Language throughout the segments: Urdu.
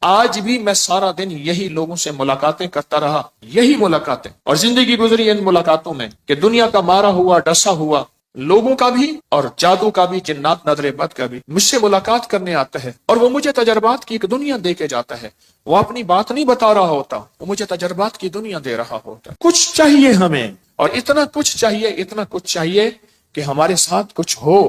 آج بھی میں سارا دن یہی لوگوں سے ملاقاتیں کرتا رہا، یہی ملاقاتیں، اور زندگی گزری ان ملاقاتوں میں کہ دنیا کا مارا ہوا ڈسا ہوا لوگوں کا بھی اور جادو کا بھی، جنات نظر بد کا بھی مجھ سے ملاقات کرنے آتا ہے، اور وہ مجھے تجربات کی ایک دنیا دے کے جاتا ہے۔ وہ اپنی بات نہیں بتا رہا ہوتا، وہ مجھے تجربات کی دنیا دے رہا ہوتا ہے۔ کچھ چاہیے ہمیں، اور اتنا کچھ چاہیے، اتنا کچھ چاہیے کہ ہمارے ساتھ کچھ ہو۔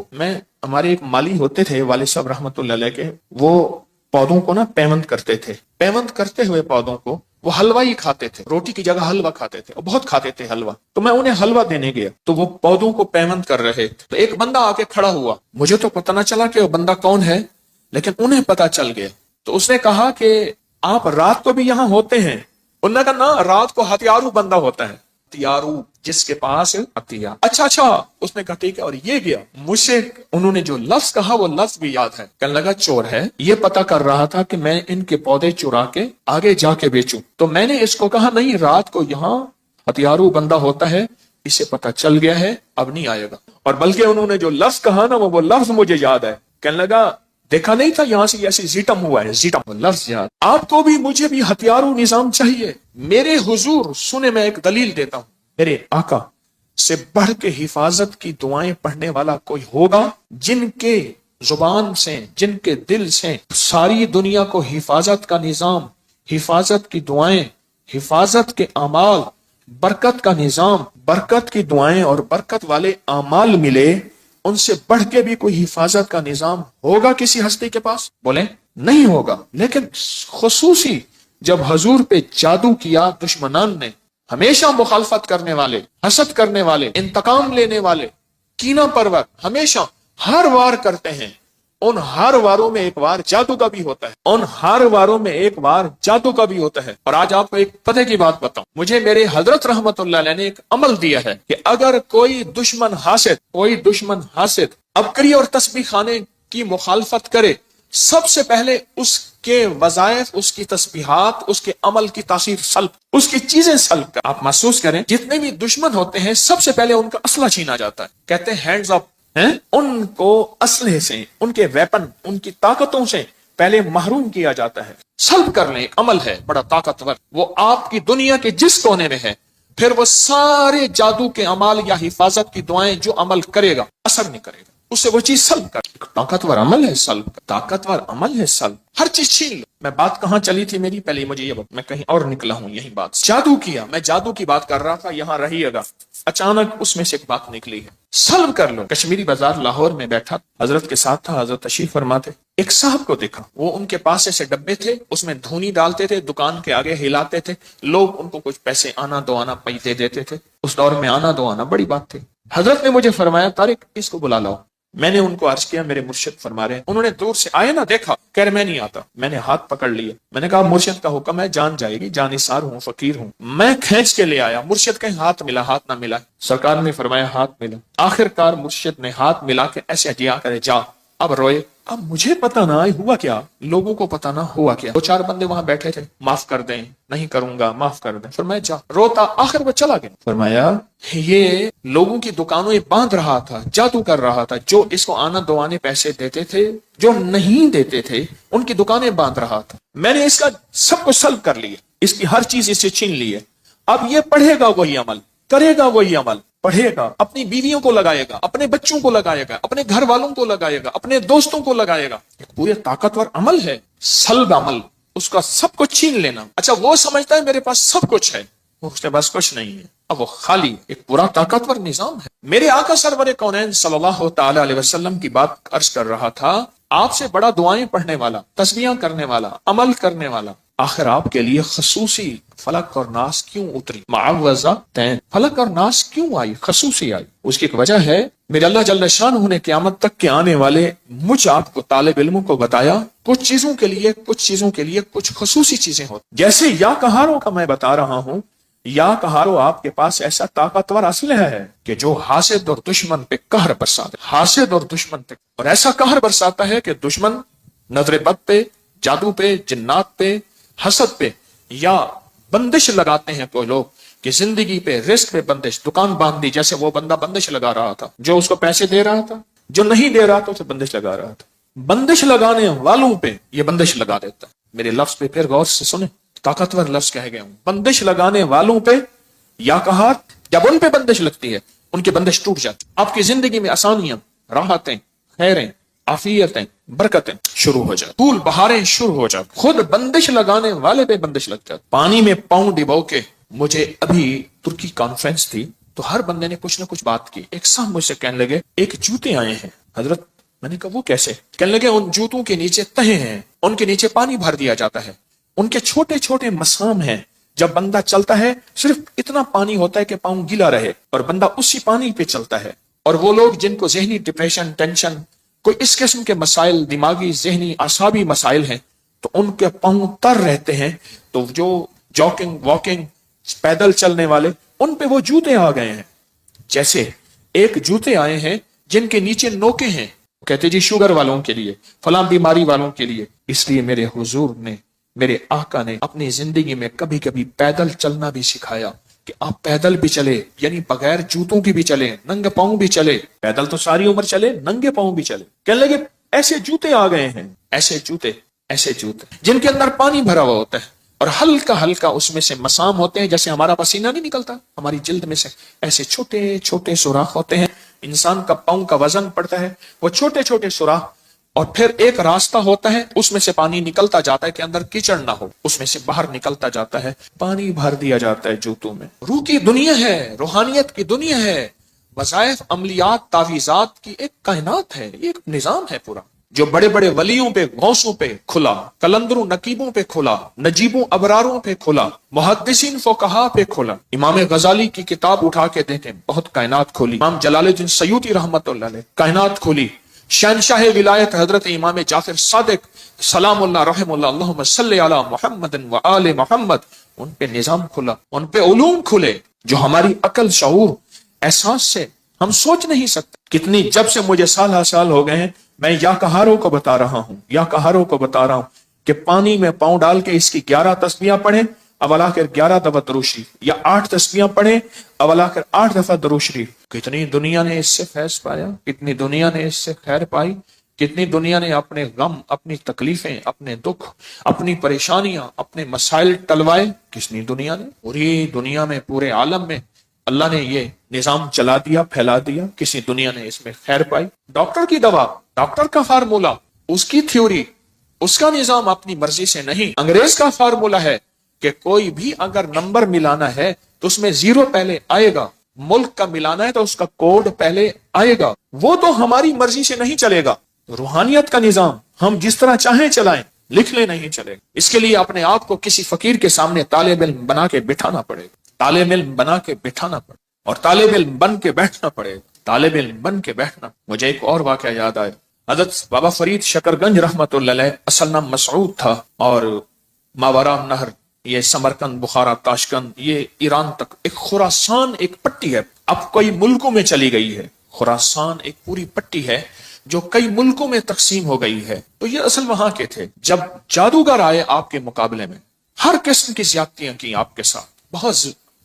ہمارے ایک مالی ہوتے تھے والد صاحب رحمت اللہ علیہ کے، وہ پودوں کو نا پیوند کرتے تھے، پیوند کرتے ہوئے پودوں کو وہ حلوہ ہی کھاتے تھے، روٹی کی جگہ حلوہ کھاتے تھے، اور بہت کھاتے تھے حلوہ۔ تو میں انہیں حلوہ دینے گیا تو وہ پودوں کو پیوند کر رہے تھے، تو ایک بندہ آ کے کھڑا ہوا، مجھے تو پتہ نہ چلا کہ وہ بندہ کون ہے، لیکن انہیں پتہ چل گیا۔ تو اس نے کہا کہ آپ رات کو بھی یہاں ہوتے ہیں؟ انہوں نے کہا نا، رات کو ہتھیارو بندہ ہوتا ہے، ہتھیارو جس کے پاس ہتھیار۔ اچھا، اس نے کہا ٹھیک ہے، اور یہ گیا۔ مجھ سے انہوں نے جو لفظ کہا وہ لفظ بھی یاد ہے، کہنے لگا چور ہے، یہ پتہ کر رہا تھا کہ میں ان کے پودے چرا کے آگے جا کے بیچوں۔ تو میں نے اس کو کہا نہیں، رات کو یہاں ہتھیارو بندہ ہوتا ہے، اسے پتہ چل گیا ہے، اب نہیں آئے گا۔ اور بلکہ انہوں نے جو لفظ کہا نا، وہ لفظ مجھے یاد ہے، کہنے لگا دیکھا نہیں تھا یہاں سے ایسی زیٹم ہوا ہے، زیٹم لفظ یاد۔ آپ کو بھی مجھے بھی ہتھیارو نظام چاہیے۔ میرے حضور سنے، میں ایک دلیل دیتا ہوں، میرے آقا سے بڑھ کے حفاظت کی دعائیں پڑھنے والا کوئی ہوگا؟ جن کے زبان سے، جن کے دل سے ساری دنیا کو حفاظت کا نظام، حفاظت کی دعائیں، حفاظت کے اعمال، برکت کا نظام، برکت کی دعائیں اور برکت والے اعمال ملے، ان سے بڑھ کے بھی کوئی حفاظت کا نظام ہوگا کسی ہستی کے پاس؟ بولیں نہیں ہوگا۔ لیکن خصوصی جب حضور پہ جادو کیا دشمنان نے، ہمیشہ مخالفت کرنے والے، حسد کرنے والے، انتقام لینے والے، کینہ پرور، ہمیشہ ہر وار کرتے ہیں۔ ان ہر واروں میں ایک وار جادو کا بھی ہوتا ہے، ان ہر واروں میں ایک وار جادو کا بھی ہوتا ہے۔ اور آج آپ کو ایک پتہ کی بات بتاؤں، مجھے میرے حضرت رحمت اللہ علیہ نے ایک عمل دیا ہے کہ اگر کوئی دشمن حاسد ابکری اور تسبیح خانے کی مخالفت کرے، سب سے پہلے اس کے وظائف، اس کی تسبیحات، اس کے عمل کی تاثیر سلب، اس کی چیزیں سلب کر۔ آپ محسوس کریں، جتنے بھی دشمن ہوتے ہیں سب سے پہلے ان کا اسلحہ چھینا جاتا ہے، کہتے ہیں ہینڈز اپ، ان کو اسلحے سے، ان کے ویپن، ان کی طاقتوں سے پہلے محروم کیا جاتا ہے۔ سلب کرنے ایک عمل ہے بڑا طاقتور، وہ آپ کی دنیا کے جس کونے میں ہے، پھر وہ سارے جادو کے عمال یا حفاظت کی دعائیں جو عمل کرے گا اثر نہیں کرے گا، اس سے وہ چیز سلب کر۔ طاقتور عمل ہے سلب، طاقتور عمل ہے سلب، ہر چیز چھین لو۔ میں بات کہاں چلی تھی میری، پہلے مجھے یہ بات، میں کہیں اور نکلا ہوں، یہی بات جادو کیا، میں جادو کی بات کر رہا تھا، یہاں رہیے گا۔ اچانک اس میں سے ایک بات نکلی ہے، سلب کر لو۔ کشمیری بازار لاہور میں بیٹھا، حضرت کے ساتھ تھا، حضرت تشریف فرماتے، ایک صاحب کو دیکھا، وہ ان کے پاس ایسے ڈبے تھے، اس میں دھونی ڈالتے تھے، دکان کے آگے ہلاتے تھے، لوگ ان کو کچھ پیسے آنا دو آنا پیسے دیتے تھے۔ اس دور میں آنا دو آنا بڑی بات تھی۔ حضرت نے مجھے فرمایا طارق اس کو بلا لاؤ۔ میں نے ان کو عرض کیا میرے مرشد فرما رہے ہیں۔ انہوں نے دور سے آئے نا دیکھا، کہہ رہے میں نہیں آتا۔ میں نے ہاتھ پکڑ لیا، میں نے کہا مرشد کا حکم ہے، جان جائے گی، جانثار ہوں، فقیر ہوں۔ میں کھینچ کے لے آیا، مرشد کہیں ہاتھ ملا، ہاتھ نہ ملا، سرکار نے فرمایا ہاتھ ملا۔ آخر کار مرشد نے ہاتھ ملا کے ایسے ہٹیا کرے جا، اب روئے۔ اب مجھے پتہ نہ ہوا کیا، لوگوں کو پتہ نہ ہوا کیا، دو چار بندے وہاں بیٹھے تھے، معاف کر دیں، نہیں کروں گا، معاف کر دیں۔ فرمایا جا، روتا، آخر وہ چلا گیا۔ فرمایا یہ لوگوں کی دکانوں باندھ رہا تھا، جادو کر رہا تھا، جو اس کو آنا دو آنے پیسے دیتے تھے، جو نہیں دیتے تھے ان کی دکانیں باندھ رہا تھا۔ میں نے اس کا سب کو سلب کر لیا، اس کی ہر چیز اس سے چھین لی ہے۔ اب یہ پڑھے گا وہی عمل، کرے گا وہی عمل، پڑھے گا، اپنی بیویوں کو لگائے گا، اپنے بچوں کو لگائے گا، اپنے گھر والوں کو لگائے گا، اپنے دوستوں کو لگائے گا۔ ایک پورے طاقتور عمل ہے سلب عمل، اس کا سب کچھ چھین لینا۔ اچھا وہ سمجھتا ہے میرے پاس سب کچھ ہے، اس کے پاس کچھ نہیں ہے، اب وہ خالی، ایک پورا طاقتور نظام ہے۔ میرے آقا سرور کونین صلی اللہ تعالی علیہ وسلم کی بات عرض کر رہا تھا، آپ سے بڑا دعائیں پڑھنے والا، تسبیحاں کرنے والا، عمل کرنے والا، آخر آپ کے لیے خصوصی فلق اور ناس کیوں اتری؟ معوذہ تین، فلق اور ناس کیوں آئی، خصوصی آئی؟ اس کی ایک وجہ ہے، میرے اللہ جل شانہ نے قیامت تک کے آنے والے مجھ آپ کو طالب علموں کو بتایا، کچھ چیزوں کے لیے کچھ خصوصی چیزیں ہوتی، جیسے یا کہاروں کا میں بتا رہا ہوں، یا کہارو آپ کے پاس ایسا طاقتور اسلحہ ہے کہ جو حاسد اور دشمن پہ قہر برساتا ہے، حاسد اور دشمن پہ، اور ایسا قہر برساتا ہے کہ دشمن نظر بد پہ، جادو پہ، جنات پہ، حسد پہ، یا بندش لگاتے ہیں کوئی لوگ کہ زندگی پہ، رزق پہ بندش، دکان باندھ دی، جیسے وہ بندہ بندش لگا رہا تھا، جو اس کو پیسے دے رہا تھا، جو نہیں دے رہا تھا اسے بندش لگا رہا تھا۔ بندش لگانے والوں پہ یہ بندش لگا دیتا ہے۔ میرے لفظ پہ پھر غور سے سنیں، طاقتور لفظ کہہ گیا ہوں، بندش لگانے والوں پہ یا کہات، جب ان پہ بندش لگتی ہے ان کی بندش ٹوٹ جاتی، آپ کی زندگی میں آسانیاں، راحتیں، خیریں، عافیتیں، برکتیں شروع ہو جائیں، پھول بہاریں شروع ہو جائیں، خود بندش لگانے والے پہ بندش لگ جاتی۔ پانی میں پاؤں ڈبو کے، مجھے ابھی ترکی کانفرنس تھی تو ہر بندے نے کچھ نہ کچھ بات کی، ایک صاحب مجھ سے کہنے لگے ایک جوتے آئے ہیں حضرت، میں نے کہا وہ کیسے؟ کہنے لگے ان جوتوں کے نیچے تہیں ہیں، ان کے نیچے پانی بھر دیا جاتا ہے، ان کے چھوٹے چھوٹے مسام ہیں، جب بندہ چلتا ہے صرف اتنا پانی ہوتا ہے کہ پاؤں گیلا رہے اور بندہ اسی پانی پہ چلتا ہے۔ اور وہ لوگ جن کو ذہنی ڈپریشن، ٹینشن، کوئی اس قسم کے مسائل، دماغی، ذہنی، اعصابی مسائل ہیں تو ان کے پاؤں تر رہتے ہیں، تو جو جاگنگ، واکنگ، پیدل چلنے والے، ان پہ وہ جوتے آ گئے ہیں۔ جیسے ایک جوتے آئے ہیں جن کے نیچے نوکے ہیں، کہتے جی شوگر والوں کے لیے، فلاں بیماری والوں کے لیے۔ اس لیے میرے حضور نے، میرے آقا نے اپنی زندگی میں کبھی کبھی پیدل چلنا بھی سکھایا کہ آپ پیدل بھی چلے، یعنی بغیر جوتوں کی بھی چلے، ننگے پاؤں بھی چلے، پیدل تو ساری عمر چلے، ننگے پاؤں بھی چلے۔ کہنے لگے ایسے جوتے آ گئے ہیں، ایسے جوتے جن کے اندر پانی بھرا ہوا ہوتا ہے اور ہلکا ہلکا اس میں سے مسام ہوتے ہیں، جیسے ہمارا پسینہ نہیں نکلتا ہماری جلد میں سے، ایسے چھوٹے چھوٹے سوراخ ہوتے ہیں، انسان کا پاؤں کا وزن پڑتا ہے، وہ چھوٹے چھوٹے سوراخ، اور پھر ایک راستہ ہوتا ہے، اس میں سے پانی نکلتا جاتا ہے کہ اندر کیچڑ نہ ہو، اس میں سے باہر نکلتا جاتا ہے، پانی بھر دیا جاتا ہے جوتوں میں۔ روح کی دنیا ہے، روحانیت کی دنیا ہے، وظائف، عملیات، تعویذات کی ایک کائنات ہے، یہ ایک نظام ہے پورا، جو بڑے بڑے ولیوں پہ، غوثوں پہ کھلا، کلندروں نقیبوں پہ کھلا، نجیبوں ابراروں پہ کھلا، محدثین فقہا پہ کھلا۔ امام غزالی کی کتاب اٹھا کے دیکھیں، بہت کائنات کھولی۔ امام جلال الدین سیوطی رحمۃ اللہ علیہ، کائنات کھولی۔ شہنشاہ ولایت حضرت امام جعفر صادق سلام اللہ رحم اللہ، اللہم صلی علی محمد و آل محمد، ان پہ نظام کھلا، ان پہ علوم کھلے جو ہماری عقل، شعور، احساس سے ہم سوچ نہیں سکتے۔ کتنی، جب سے مجھے سال ہر سال ہو گئے ہیں، میں یا کہاروں کو بتا رہا ہوں کہ پانی میں پاؤں ڈال کے اس کی 11 تسبیحاں پڑھیں، اولا کر 11 دفعہ درود شریف، یا 8 تسبیحاں پڑھیں، اولا کر 8 دفعہ درود شریف۔ کتنی دنیا نے اس سے فیض پایا، کتنی دنیا نے اس سے خیر پائی، کتنی دنیا نے اپنے غم، اپنی تکلیفیں، اپنے دکھ، اپنی پریشانیاں، اپنے مسائل ٹلوائے، کتنی دنیا نے، پوری دنیا میں، پورے عالم میں اللہ نے یہ نظام چلا دیا، پھیلا دیا، کسی دنیا نے اس میں خیر پائی۔ ڈاکٹر کی دوا، ڈاکٹر کا فارمولا، اس کی تھیوری، اس کا نظام اپنی مرضی سے نہیں۔ انگریز کا فارمولا ہے کہ کوئی بھی اگر نمبر ملانا ہے تو اس میں 0 پہلے آئے گا، ملک کا ملانا ہے تو اس کا کوڈ پہلے آئے گا، وہ تو ہماری مرضی سے نہیں چلے گا۔ روحانیت کا نظام ہم جس طرح چاہیں چلائیں، لکھ لیں نہیں چلے گا۔ اس کے لیے اپنے آپ کو کسی فقیر کے سامنے طالب علم بنا کے بٹھانا پڑے گا، طالب علم بنا کے بٹھانا پڑے گا، اور طالب علم بن کے بیٹھنا پڑے گا، طالب علم بن کے بیٹھنا۔ مجھے ایک اور واقعہ یاد آیا، حضرت بابا فرید شکرگنج رحمت اللہ علیہ، اصل نام مسعود تھا، اور ماورا نہر، یہ سمرقند، بخارا، تاشقند، یہ ایران تک ایک خراسان ایک پٹی ہے، اب کئی ملکوں میں چلی گئی ہے۔ خراسان ایک پوری پٹی ہے جو کئی ملکوں میں تقسیم ہو گئی ہے۔ تو یہ اصل وہاں کے تھے۔ جب جادوگر آئے آپ کے مقابلے میں، ہر قسم کی زیادتیاں کی آپ کے ساتھ،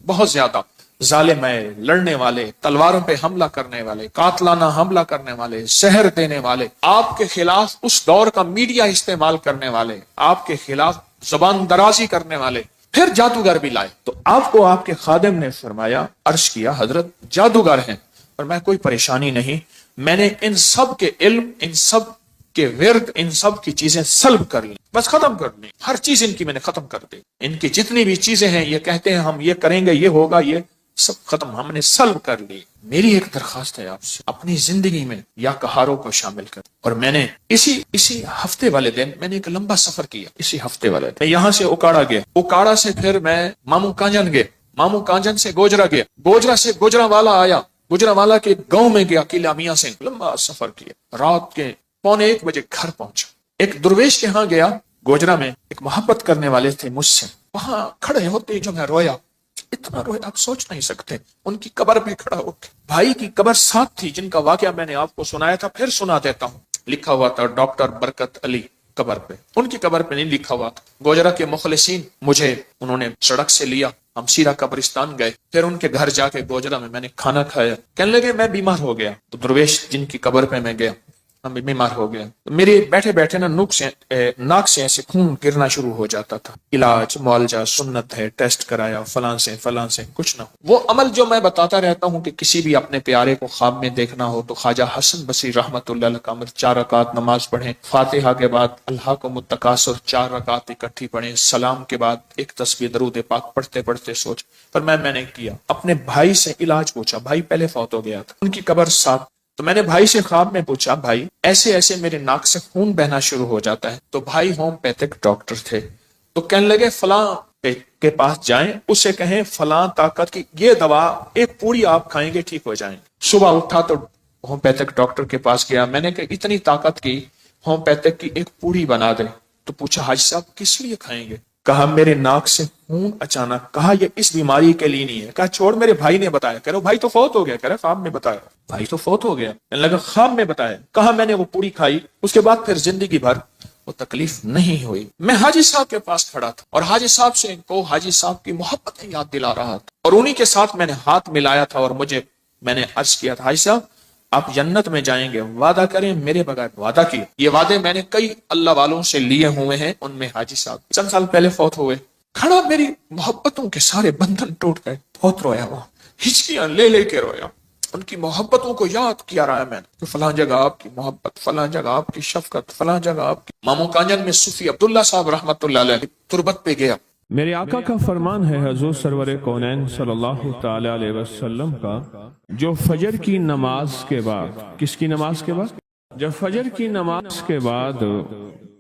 بہت زیادہ ظالم ہے، لڑنے والے، تلواروں پہ حملہ کرنے والے، قاتلانہ حملہ کرنے والے، زہر دینے والے، آپ کے خلاف اس دور کا میڈیا استعمال کرنے والے، آپ کے خلاف زبان درازی کرنے والے، پھر جادوگر بھی لائے۔ تو آپ کو آپ کے خادم نے فرمایا، عرض کیا، حضرت جادوگر ہیں، اور میں کوئی پریشانی نہیں، میں نے ان سب کے علم، ان سب کے ورد، ان سب کی چیزیں سلب کر لی، بس ختم کر لی، ہر چیز ان کی میں نے ختم کر دی، ان کی جتنی بھی چیزیں ہیں، یہ کہتے ہیں ہم یہ کریں گے، یہ ہوگا، یہ سب ختم، ہم نے سلب کر لی۔ میری ایک درخواست ہے آپ سے، اپنی زندگی میں یا کہاروں کو شامل کر۔ اور میں نے اسی ہفتے والے دن میں نے ایک لمبا سفر کیا، اسی ہفتے والے دن میں یہاں سے اکاڑا گیا، اکاڑا سے پھر میں مامو کانجن گیا، مامو کانجن سے گوجرا گیا، گوجرا سے گوجرانوالا آیا، گوجرانوالا کے گاؤں میں گیا، قلعہ میاں سے لمبا سفر کیا، رات کے 1:45 بجے گھر پہنچا۔ ایک درویش کے ہاں گیا گوجرا میں، ایک محبت کرنے والے تھے مجھ سے، وہاں کھڑے ہوتے جو میں رویا، اتنا رویا آپ سوچ نہیں سکتے۔ ان کی قبر پہ کھڑا ہو کے، بھائی کی قبر ساتھ تھی جن کا واقعہ میں نے آپ کو سنایا تھا، پھر سنا دیتا ہوں۔ لکھا ہوا تھا ڈاکٹر برکت علی قبر پہ، ان کی قبر پہ نہیں لکھا ہوا تھا۔ گوجرا کے مخلصین مجھے انہوں نے سڑک سے لیا، ہم سیرا قبرستان گئے، پھر ان کے گھر جا کے گوجرا میں نے کھانا کھایا۔ کہنے لگے میں بیمار ہو گیا، تو درویش جن کی قبر پہ میں گیا، میں بیمار ہو گیا، میرے بیٹھے بیٹھے نا ناک سے ایسے خون گرنا شروع ہو جاتا تھا، علاج معالجہ سنت ہے، ٹیسٹ کرایا فلاں سے کچھ نہ ہو۔ وہ عمل جو میں بتاتا رہتا ہوں کہ کسی بھی اپنے پیارے کو خواب میں دیکھنا ہو تو خواجہ حسن بصری رحمت اللہ علیہ کا عمل، 4 رکعت نماز پڑھیں، فاتحہ کے بعد اللہ کو متکاثر 4 رکعت اکٹھی پڑھیں، سلام کے بعد ایک تسبیح درود پاک پڑھتے پڑھتے سوچ۔ پر میں نے کیا، اپنے بھائی سے علاج پوچھا، بھائی پہلے فوت ہو گیا تھا، ان کی قبر صاف، تو میں نے بھائی سے خواب میں پوچھا، بھائی ایسے ایسے میرے ناک سے خون بہنا شروع ہو جاتا ہے، تو بھائی ہومیوپیتھک ڈاکٹر تھے، تو کہنے لگے فلاں کے پاس جائیں، اسے کہیں فلاں طاقت کی یہ دوا ایک پوری آپ کھائیں گے ٹھیک ہو جائیں۔ صبح اٹھا تو ہومیوپیتھک ڈاکٹر کے پاس گیا، میں نے کہا اتنی طاقت کی ہومیوپیتھک کی ایک پوری بنا دے، تو پوچھا حاجی صاحب کس لیے کھائیں گے؟ کہا میرے ناک سے خون اچانک، کہا یہ اس بیماری کے لیے نہیں ہے، کہا چھوڑ میرے بھائی نے بتایا، کہہ رہا بھائی تو فوت ہو گیا، کہہ رہا خواب میں بتایا، بھائی تو فوت ہو گیا، کہنے لگا خواب میں بتایا، کہا میں نے وہ پوری کھائی، اس کے بعد پھر زندگی بھر وہ تکلیف نہیں ہوئی۔ میں حاجی صاحب کے پاس کھڑا تھا اور حاجی صاحب سے کو حاجی صاحب کی محبتیں یاد دلا رہا تھا، اور انہی کے ساتھ میں نے ہاتھ ملایا تھا اور میں نے عرض کیا تھا حاجی صاحب آپ جنت میں جائیں گے، وعدہ کریں میرے بغیر، وعدہ کیا۔ یہ وعدے میں نے کئی اللہ والوں سے لیے ہوئے ہیں، ان میں حاجی صاحب چند سال پہلے فوت ہوئے۔ کھڑا میری محبتوں کے سارے بندھن ٹوٹ گئے، بہت رویا وہ، ہچکیاں لے لے کے رویا، ان کی محبتوں کو یاد کیا رہا ہے میں نے، فلاں جگہ آپ کی محبت، فلاں جگہ آپ کی شفقت، فلاں جگہ آپ کی۔ مامو کانجن میں صوفی عبداللہ صاحب رحمت اللہ علیہ تربت پہ گیا، میرے آقا کا فرمان ہے حضور سرور کونین صلی اللہ تعالی علیہ وسلم کا، جو فجر کی نماز کے بعد، کس کی نماز کے بعد؟ جب فجر کی نماز کے بعد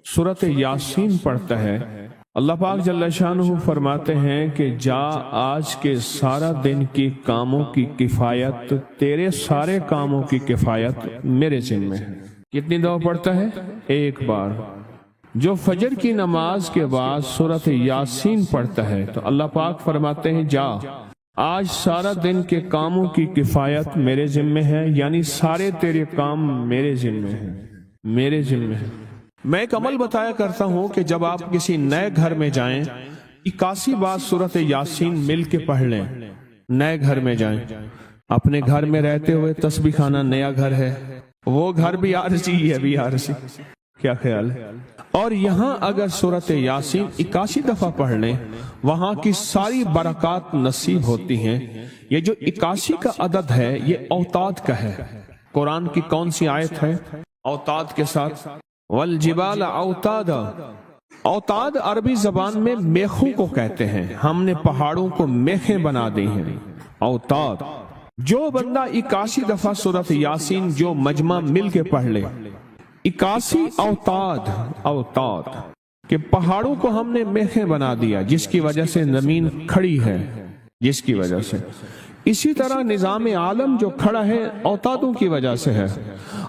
سورۃ یاسین پڑھتا ہے، اللہ پاک جل شانہ فرماتے ہیں کہ جا آج کے سارا دن کی کاموں کی کفایت، تیرے سارے کاموں کی کفایت میرے ذمہ ہے۔ کتنی دفعہ پڑھتا ہے؟ ایک بار۔ جو فجر کی نماز کے بعد سورۃ یاسین پڑھتا ہے تو اللہ پاک فرماتے ہیں جا آج سارا دن کے کاموں کی کفایت میرے ذمہ ہے، یعنی سارے تیرے کام میرے ذمہ ہیں، میرے ذمہ ہیں۔ میں ایک عمل بتایا کرتا ہوں کہ جب آپ کسی نئے گھر میں جائیں 81 بار سورۃ یاسین مل کے پڑھ لیں۔ نئے گھر میں جائیں، اپنے گھر میں رہتے ہوئے تسبیح خانہ نیا گھر ہے، وہ گھر بھی عارضی ہے، بھی عارضی، کیا خیال ہے؟ اور یہاں اگر سورۃ یاسین 81 دفعہ پڑھ لیں، وہاں کی ساری برکات نصیب ہوتی ہیں۔ یہ جو 81 کا عدد ہے یہ اوتاد کا ہے۔ قرآن کی کون سی آیت ہے اوتاد کے ساتھ؟ والجبال اوتادا۔ اوتاد عربی زبان میں میخوں کو کہتے ہیں، ہم نے پہاڑوں کو میخیں بنا دی ہیں، اوتاد۔ جو بندہ 81 دفعہ سورۃ یاسین جو مجمع مل کے پڑھ لے، 81 اوتاد کہ پہاڑوں کو ہم نے میخیں بنا دیا، جس کی وجہ سے زمین کھڑی ہے، جس کی وجہ سے۔ اسی طرح نظام عالم جو کھڑا ہے اوتادوں کی وجہ سے ہے۔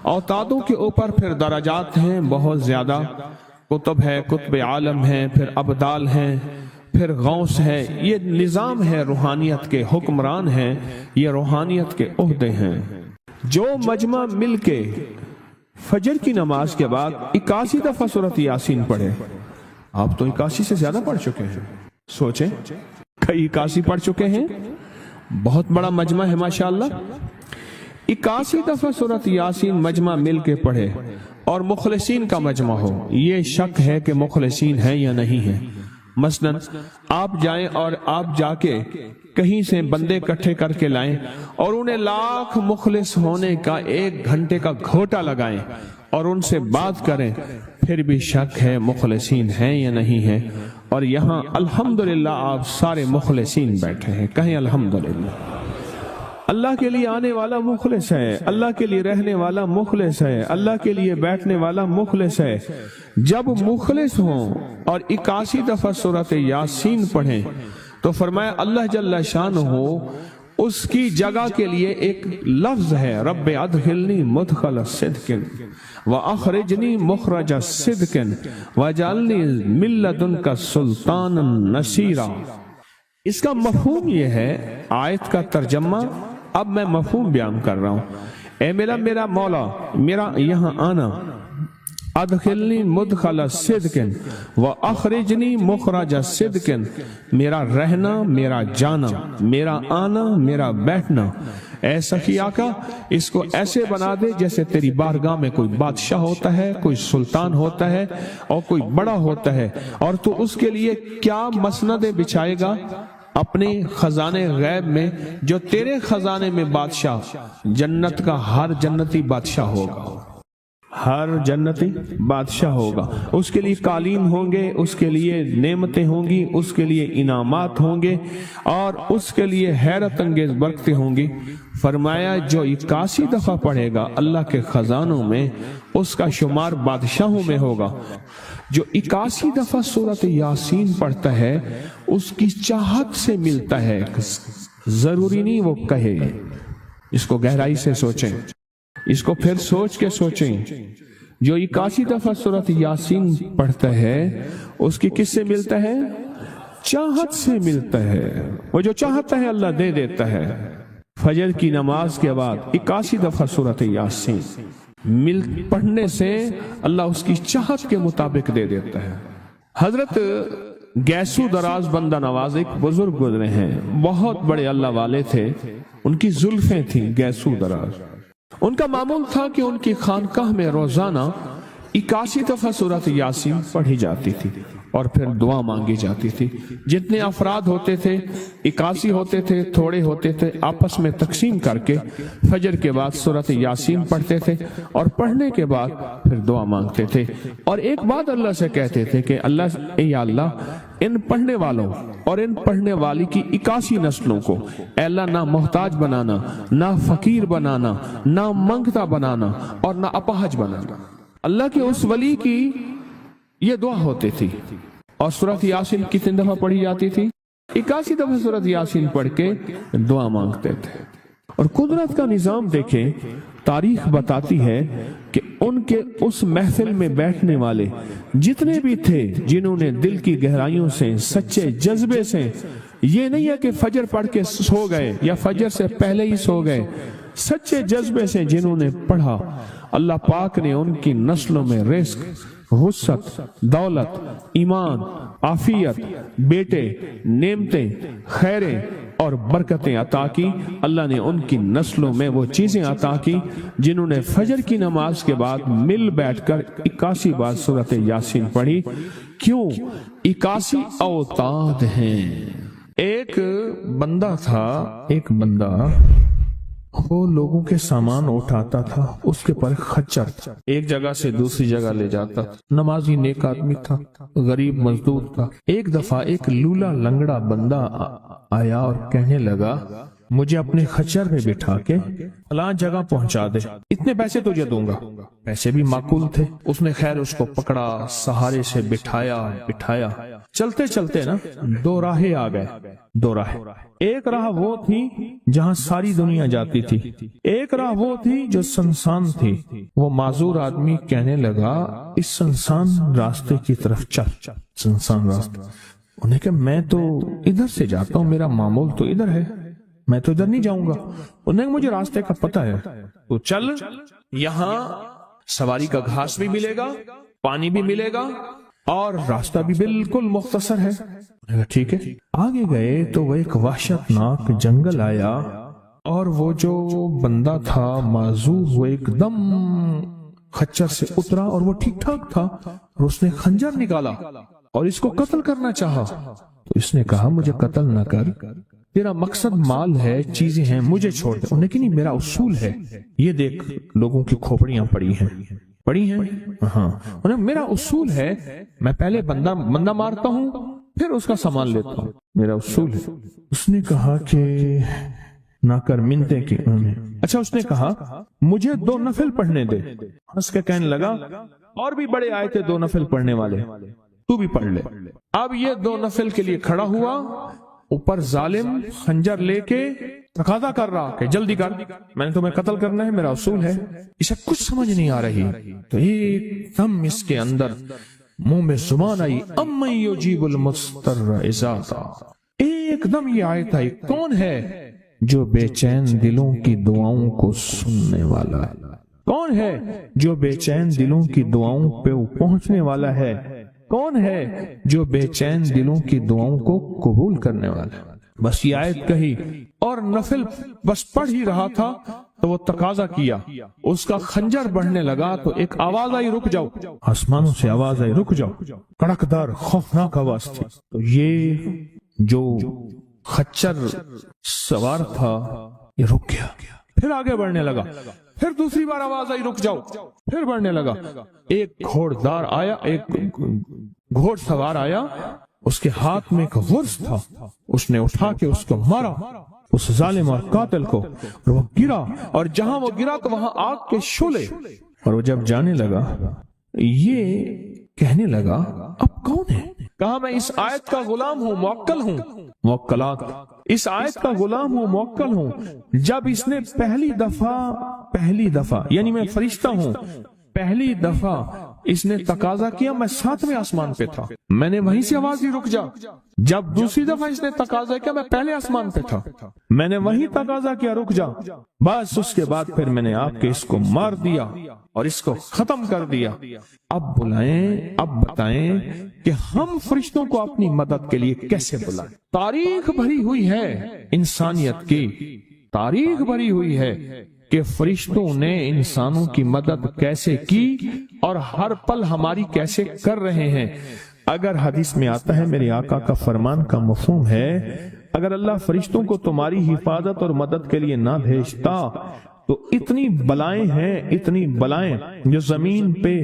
اوتادوں کے اوپر پھر درجات ہیں بہت زیادہ، قطب ہے، قطب عالم ہے، پھر ابدال ہیں، پھر غوث ہے۔ یہ نظام ہے، روحانیت کے حکمران ہیں، یہ روحانیت کے عہدے ہیں۔ جو مجمع مل کے فجر کی نماز کے بعد 81 دفعہ سورۃ یاسین پڑھے، آپ تو 81 سے زیادہ پڑھ چکے ہیں، سوچیں کئی 81 پڑھ چکے ہیں، بہت بڑا مجمع ہے ماشاءاللہ۔ 81 دفعہ سورۃ یاسین مجمع مل کے پڑھے اور مخلصین کا مجمع ہو، یہ شک ہے کہ مخلصین ہیں یا نہیں ہیں۔ مثلا آپ جائیں اور آپ جا کے کہیں سے بندے اکٹھے کر کے لائیں اور انہیں لاکھ مخلص ہونے کا 1 گھنٹے کا گھوٹا لگائیں اور ان سے بات کریں، پھر بھی شک ہے مخلصین ہیں یا نہیں ہیں۔ اور یہاں الحمدللہ آپ سارے مخلصین بیٹھے ہیں، کہیں الحمدللہ۔ اللہ کے لیے آنے والا مخلص ہے، اللہ کے لیے رہنے والا مخلص ہے، اللہ کے لیے بیٹھنے والا مخلص ہے۔ جب مخلص ہوں اور 81 دفعہ سورۃ یاسین پڑھیں تو فرمایا اللہ جل شانہ اس کی جگہ کے لیے ایک لفظ ہے، رب ادخلنی مدخل صدق واخرجنی مخرج صدق واجعلنی من لدنک سلطانا نصیرا۔ اس کا مفہوم یہ ہے، آیت کا ترجمہ اب میں مفہوم بیان کر رہا ہوں۔ اے میرا مولا، میرا یہاں آنا، ادخلنی مدخل صدق واخرجنی مخرج صدق، میرا رہنا، میرا جانا، میرا آنا، میرا بیٹھنا، اے سخی آقا اس کو ایسے بنا دے جیسے تیری بارگاہ میں کوئی بادشاہ ہوتا ہے، کوئی سلطان ہوتا ہے اور کوئی بڑا ہوتا ہے، اور تو اس کے لیے کیا مسندیں بچھائے گا اپنے خزانے غیب میں، جو تیرے خزانے میں بادشاہ جنت کا ہر جنتی بادشاہ ہوگا، ہر جنتی بادشاہ ہوگا، اس کے لیے قالین ہوں گے، اس کے لیے نعمتیں ہوں گی، اس کے لیے انعامات ہوں گے، اور اس کے لیے حیرت انگیز برکتیں ہوں گی۔ فرمایا جو 81 دفعہ پڑھے گا اللہ کے خزانوں میں، اس کا شمار بادشاہوں میں ہوگا۔ جو 81 دفعہ سورۃ یاسین پڑھتا ہے اس کی چاہت سے ملتا ہے، ضروری نہیں وہ کہے۔ اس کو گہرائی سے سوچیں، اس کو پھر سوچ کے سوچیں۔ جو 81 دفعہ سورۃ یاسین پڑھتا ہے اس کی کس سے ملتا ہے؟ چاہت سے ملتا ہے۔ وہ جو چاہتا ہے اللہ دے دیتا ہے۔ فجر کی نماز کے بعد 81 دفعہ سورۃ یاسین پڑھنے سے اللہ اس کی چاہت کے مطابق دے دیتا ہے۔ حضرت گیسو دراز بندہ نواز ایک بزرگ گزرے ہیں، بہت بڑے اللہ والے تھے، ان کی زلفیں تھیں گیسو دراز۔ ان کا معمول تھا کہ ان کی خانقاہ میں روزانہ 81 دفعہ سورۃ یاسین پڑھی جاتی تھی اور پھر دعا مانگی جاتی تھی۔ جتنے افراد ہوتے تھے 81 ہوتے تھے، تھوڑے ہوتے تھے، آپس میں تقسیم کر کے فجر کے بعد سورۃ یاسین پڑھتے تھے اور پڑھنے کے بعد پھر دعا مانگتے تھے، اور ایک بات اللہ سے کہتے تھے کہ اللہ یا اللہ ان پڑھنے والوں اور ان پڑھنے والی کی 81 نسلوں کو اے اللہ نہ محتاج بنانا، نہ فقیر بنانا، نہ منگتا بنانا اور نہ اپاہج بنانا۔ اللہ کے اس ولی کی یہ دعا ہوتی تھی۔ اور سورۃ یاسین کتنے دفعہ پڑھی جاتی تھی؟ 81 دفعہ سورۃ یاسین پڑھ کے دعا مانگتے تھے۔ اور قدرت کا نظام دیکھیں، تاریخ بتاتی ہے کہ ان کے اس محفل میں بیٹھنے والے جتنے بھی تھے، جنہوں نے دل کی گہرائیوں سے سچے جذبے سے، یہ نہیں ہے کہ فجر پڑھ کے سو گئے یا فجر سے پہلے ہی سو گئے، سچے جذبے سے جنہوں نے پڑھا، اللہ پاک نے ان کی نسلوں میں رزق، وسعت، دولت، ایمان، عافیت، بیٹے، نعمتیں، خیریں اور برکتیں عطا کی۔ اللہ نے ان کی نسلوں میں وہ چیزیں عطا کی جنہوں نے فجر کی نماز کے بعد مل بیٹھ کر 81 بار سورۃ یاسین پڑھی۔ کیوں؟ 81 اوتاد ہیں۔ ایک بندہ تھا، ایک بندہ وہ لوگوں کے سامان اٹھاتا تھا، اس کے پر خچر تھا، ایک جگہ سے دوسری جگہ لے جاتا تھا، نمازی نیک آدمی تھا، غریب مزدور تھا۔ ایک دفعہ ایک لولا لنگڑا بندہ آیا اور کہنے لگا مجھے اپنے خچر میں بٹھا کے فلاں جگہ پہنچا دے، اتنے پیسے تجھے دوں گا۔ پیسے بھی معقول تھے، اس نے خیر اس کو پکڑا، سہارے سے بٹھایا، چلتے چلتے نا 2 راہیں آ گئے، 2 راہیں۔ ایک راہ وہ تھی جہاں ساری دنیا جاتی تھی، ایک راہ وہ تھی جو سنسان تھی۔ وہ معذور آدمی کہنے لگا اس سنسان راستے کی طرف چل، سنسان راستے۔ انہیں کہ میں تو ادھر سے جاتا ہوں، میرا معمول تو ادھر ہے، میں تو ادھر نہیں جاؤں گا۔ انہیں کہ مجھے راستے کا پتہ ہے، تو چل، یہاں سواری کا گھاس بھی ملے گا، پانی بھی ملے گا اور راستہ بھی بالکل مختصر ہے۔ ٹھیک ہے۔ آگے گئے تو وہ ایک وحشت ناک جنگل آیا، اور وہ جو بندہ تھا معذور، وہ ایک دم خچر سے اترا اور وہ ٹھیک ٹھاک تھا، اور اس نے خنجر نکالا اور اس کو قتل کرنا چاہا۔ تو اس نے کہا مجھے قتل نہ کر، تیرا مقصد مال ہے، چیزیں ہیں، مجھے چھوڑ دے۔ انہیں کہ نہیں، میرا اصول ہے، یہ دیکھ لوگوں کی کھوپڑیاں پڑی ہیں، ہاں، انہیں میرا اصول ہے، میں پہلے بندہ مارتا ہوں پھر اس کا سامان لیتا ہوں، میرا اصول ہے۔ اس نے کہا کہ نہ کر منتیں کی انہوں نے۔ اچھا، اس نے کہا مجھے 2 نفل پڑھنے دے۔ ہنس کے کہنے لگا اور بھی بڑے آئے تھے 2 نفل پڑھنے والے، تو بھی پڑھ لے۔ اب یہ 2 نفل کے لیے کھڑا ہوا، اوپر ظالم خنجر لے کے تقاضا کر رہا کہ جلدی کر، میں نے تمہیں قتل کرنا ہے، میرا اصول ہے۔ اسے کچھ سمجھ نہیں آ رہی، تو ایک دم اس کے اندر منہ میں زبان آئی، امن یجیب المضطر اذا دعا۔ ایک دم یہ آیت آئی، کون ہے جو بے چین دلوں کی دعاؤں کو سننے والا ہے؟ کون ہے جو بے چین دلوں کی دعاؤں پہ پہنچنے والا ہے؟ کون ہے جو بے چین دلوں کی دعاؤں کو قبول کرنے والا ہے؟ بس یہ آیت کہی اور نفل بس پڑھ ہی رہا تھا تو وہ تقاضا کیا، اس کا خنجر بڑھنے لگا تو ایک آواز آئی رک جاؤ، آسمانوں سے آواز آئی رک جاؤ، کڑکدار خوفناک آواز تھی۔ تو یہ جو خچر سوار تھا یہ رک گیا، پھر آگے بڑھنے لگا، پھر دوسری بار آواز آئی رک جاؤ، پھر بڑھنے لگا۔ ایک گھوڑدار آیا، ایک گھوڑ سوار آیا، اس کے ہاتھ میں ایک غرض تھا، اس نے اٹھا کے اس کو مارا، اس ظالم اور قاتل کو، اور وہ گرا، اور جہاں وہ گرا تو وہاں آگ کے شعلے۔ اور وہ جب جانے لگا یہ کہنے لگا اب کون ہے؟ کہا میں اس آیت کا غلام ہوں، موکل ہوں، موکلات، اس آیت کا غلام ہوں، موکل ہوں۔ جب اس نے پہلی دفعہ یعنی میں فرشتہ ہوں، پہلی دفعہ اس نے تقاضا کیا، میں 7ویں آسمان پہ تھا، میں نے وہیں سے آواز دی رک جا۔ جب دوسری دفعہ اس نے تقاضا کیا، میں پہلے آسمان پہ تھا، میں نے وہیں تقاضا کیا رک جا۔ بس اس کے بعد پھر میں نے آپ کے اس کو مار دیا اور اس کو ختم کر دیا۔ اب بلائیں، اب بتائیں کہ ہم فرشتوں کو اپنی مدد کے لیے کیسے بلائیں؟ تاریخ بھری ہوئی ہے انسانیت کی، تاریخ بھری ہوئی ہے کہ فرشتوں نے انسانوں کی مدد کیسے کی اور ہر پل ہماری کیسے کر رہے ہیں۔ اگر حدیث میں آتا ہے، میرے آقا کا فرمان کا مفہوم ہے، اگر اللہ فرشتوں کو تمہاری حفاظت اور مدد کے لیے نہ بھیجتا تو اتنی بلائیں ہیں، اتنی بلائیں جو زمین پہ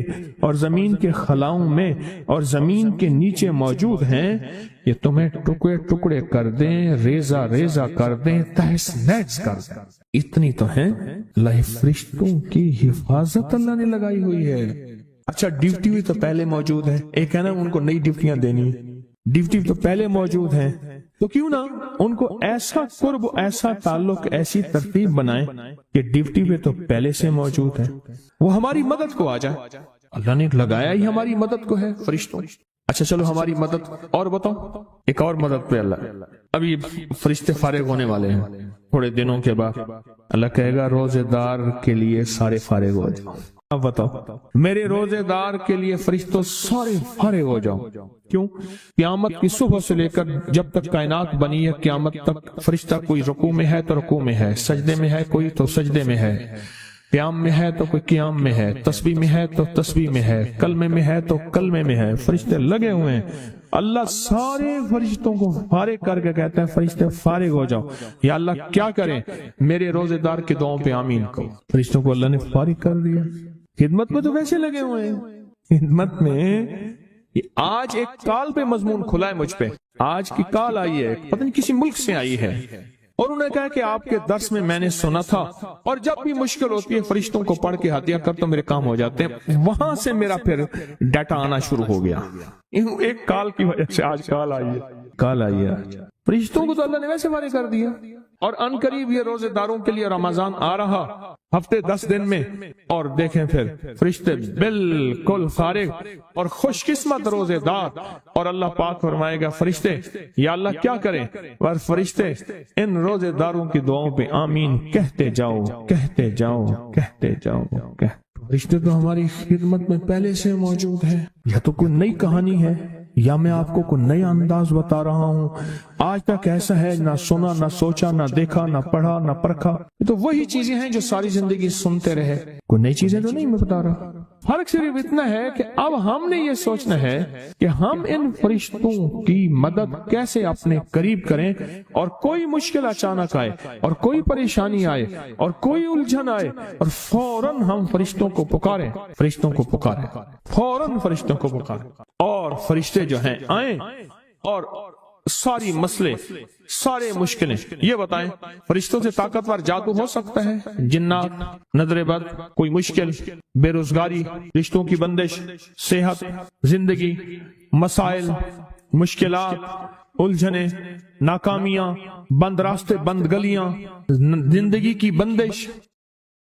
اور زمین کے خلاؤں میں اور زمین کے نیچے موجود ہیں، یہ تمہیں ٹکڑے ٹکڑے کر دیں، ریزہ ریزہ کر دیں، تہس نہس کر دیں۔ اتنی تو ہیں، اللہ فرشتوں کی حفاظت اللہ نے لگائی ہوئی ہے۔ اچھا ڈیوٹی بھی تو پہلے موجود ہے، ایک ہے نا ان کو نئی ڈیوٹیاں دینی، ڈیوٹی تو پہلے موجود ہیں، تو کیوں نہ ان کو ایسا قرب، ایسا تعلق، ایسی ترتیب بنائیں کہ ڈیوٹی پہ تو پہلے سے موجود ہے، وہ ہماری مدد کو آ جائے۔ اللہ نے لگایا ہی ہماری مدد کو ہے فرشتوں۔ اچھا چلو ہماری مدد اور بتاؤ، ایک اور مدد پہ اللہ، ابھی فرشتے فارغ ہونے والے ہیں تھوڑے دنوں کے بعد، اللہ کہے گا روزے دار کے لیے سارے فارغ ہو جاؤ۔ اب بتاؤ میرے روزے دار کے لیے فرشتوں سارے فارغ ہو جاؤ۔ کیوں؟ قیامت کی صبح سے لے کر جب تک کائنات بنی ہے قیامت تک فرشتہ کوئی رکوع میں ہے تو رکوع میں ہے، سجدے میں ہے کوئی تو سجدے میں ہے، قیام میں ہے تو کوئی قیام میں ہے، تسبیح میں ہے تو تسبیح میں ہے، کلمے میں ہے تو کلمے میں ہے، فرشتے لگے ہوئے ہیں۔ اللہ سارے فرشتوں کو فارغ کر کے کہتا ہے فرشتے فارغ ہو جاؤ۔ یا اللہ کیا کریں؟ میرے روزے دار کی دعاؤں پہ آمین کہو۔ فرشتوں کو اللہ نے فارغ کر دیا، خدمت میں تو ویسے لگے ہوئے ہیں، خدمت میں۔ آج ایک کال پہ مضمون کھلا ہے مجھ پہ، آج کی کال آئی ہے، پتہ نہیں کسی ملک سے آئی ہے، اور انہوں نے کہا کہ آپ کے درس میں میں نے سنا تھا، اور جب بھی مشکل ہوتی ہے فرشتوں کو پڑھ کے ہدیہ کر تو میرے کام ہو جاتے ہیں۔ وہاں سے میرا پھر ڈیٹا آنا شروع ہو گیا، ایک کال کی وجہ سے آج کال آئی ہے، کال آئی ہے۔ فرشتوں کو تو اللہ نے ویسے فارغ کر دیا، اور ان قریب یہ روزے داروں کے لیے رمضان آ رہا ہفتے 10 دن میں، اور دیکھیں پھر فرشتے بالکل فارغ اور خوش قسمت روزے دار، اور اللہ پاک فرمائے گا فرشتے یا اللہ کیا کریں، اور فرشتے ان روزے داروں کی دعاؤں پہ آمین کہتے جاؤ، کہتے جاؤ، کہتے جاؤ۔ فرشتے تو ہماری خدمت میں پہلے سے موجود ہیں، یا تو کوئی نئی کہانی ہے یا میں آپ کو کوئی نیا انداز بتا رہا ہوں، آج تک ایسا ہے نہ سنا، نہ سوچا، نہ دیکھا، نہ پڑھا، نہ پرکھا۔ یہ تو وہی چیزیں ہیں جو ساری زندگی سنتے رہے، کوئی نئی چیزیں تو نہیں میں بتا رہا۔ فرق صرف اتنا ہے کہ اب ہم نے یہ سوچنا ہے کہ ہم ان فرشتوں کی مدد کیسے اپنے قریب کریں، اور کوئی مشکل اچانک آئے اور کوئی پریشانی آئے اور کوئی الجھن آئے اور فوراً ہم فرشتوں کو پکاریں، فرشتوں کو پکاریں، فوراً فرشتوں کو پکاریں، اور فرشتے جو ہیں آئیں اور ساری مسئلے، سارے مشکلیں یہ بتائیں۔ فرشتوں سے طاقتور جادو ہو سکتا ہے؟ جنات، نظر بد، کوئی مشکل، بے روزگاری، رشتوں کی بندش، صحت، زندگی، مسائل، مشکلات، الجھنیں، ناکامیاں، بند راستے، بند گلیاں، زندگی کی بندش،